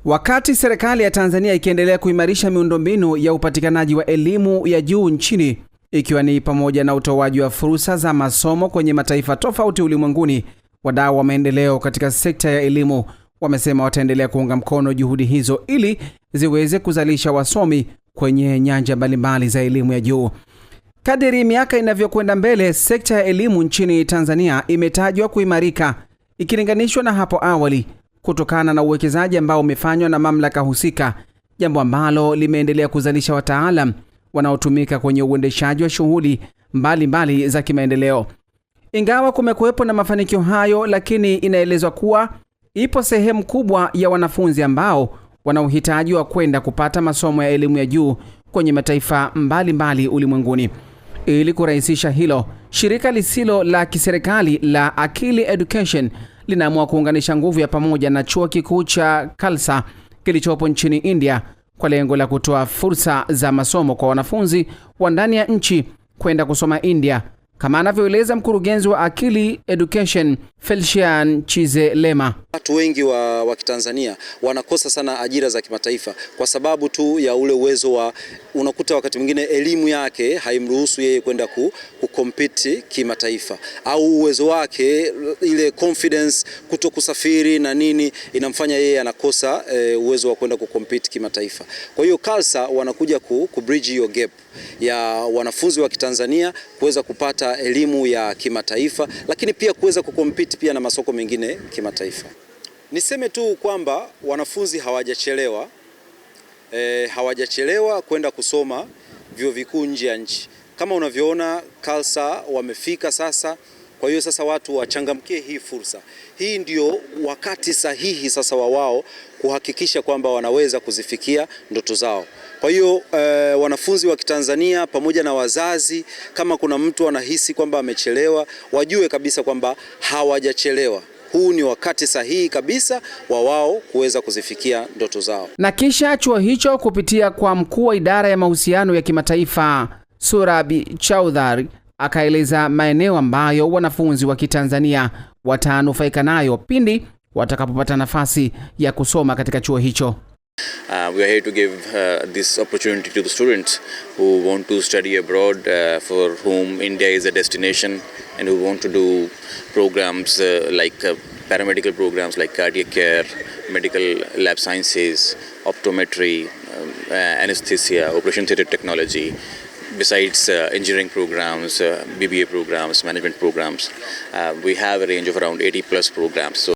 Wakati serikali ya Tanzania ikiendelea kuimarisha miundombinu ya upatikanaji wa elimu ya juu nchini, ikiwa ni pamoja na utoaji wa fursa za masomo kwenye mataifa tofauti ulimwenguni, wadau wa maendeleo katika sekta ya elimu wamesema wataendelea kuunga mkono juhudi hizo ili ziweze kuzalisha wasomi kwenye nyanja mbalimbali za elimu ya juu. Kadiri miaka inavyokwenda mbele, sekta ya elimu nchini Tanzania imetajwa kuimarika ikilinganishwa na hapo awali kutokana na uwekezaji ambao umefanywa na mamlaka husika, jambo ambalo limeendelea kuzalisha wataalam wanaotumika kwenye uendeshaji wa shughuli mbalimbali za kimaendeleo. Ingawa kumekuwepo na mafanikio hayo, lakini inaelezwa kuwa ipo sehemu kubwa ya wanafunzi ambao wana uhitaji wa kwenda kupata masomo ya elimu ya juu kwenye mataifa mbalimbali ulimwenguni. Ili kurahisisha hilo, shirika lisilo la kiserikali la Akili Education linaamua kuunganisha nguvu ya pamoja na chuo kikuu cha Khalsa kilichopo nchini India kwa lengo la kutoa fursa za masomo kwa wanafunzi wa ndani ya nchi kwenda kusoma India, kama anavyoeleza mkurugenzi wa Akili Education Felician Chizelema. Watu wengi wa Kitanzania wanakosa sana ajira za kimataifa kwa sababu tu ya ule uwezo wa, unakuta wakati mwingine elimu yake haimruhusu yeye kwenda kucompete kimataifa, au uwezo wake, ile confidence, kutokusafiri na nini, inamfanya yeye anakosa uwezo wa kwenda kucompete kimataifa. Kwa hiyo Khalsa wanakuja kubridge your gap ya wanafunzi wa Kitanzania kuweza kupata elimu ya kimataifa, lakini pia kuweza kucompete pia na masoko mengine kimataifa. Niseme tu kwamba wanafunzi hawajachelewa kwenda kusoma vyuo vikuu nje ya nchi. Kama unavyoona Khalsa wamefika sasa. Kwa hiyo sasa watu wachangamkie hii fursa. Hii ndio wakati sahihi sasa wa wao kuhakikisha kwamba wanaweza kuzifikia ndoto zao. Kwa hiyo wanafunzi wa Kitanzania pamoja na wazazi, kama kuna mtu anahisi kwamba amechelewa, wajue kabisa kwamba hawajachelewa. Huu ni wakati sahihi kabisa wa wao kuweza kuzifikia ndoto zao. Na kisha chuo hicho kupitia kwa mkuu wa idara ya mahusiano ya kimataifa Surabi Chaudhary akaeleza maeneo ambayo wanafunzi wa Kitanzania watanufaika nayo pindi watakapopata nafasi ya kusoma katika chuo hicho. We are here to give this opportunity to the students who want to study abroad, for whom India is a destination, and who want to do programs like paramedical programs like cardiac care, medical lab sciences, optometry, anesthesia, operation theatre technology, besides engineering programs, BBA programs, management programs. We have a range of around 80+ programs. So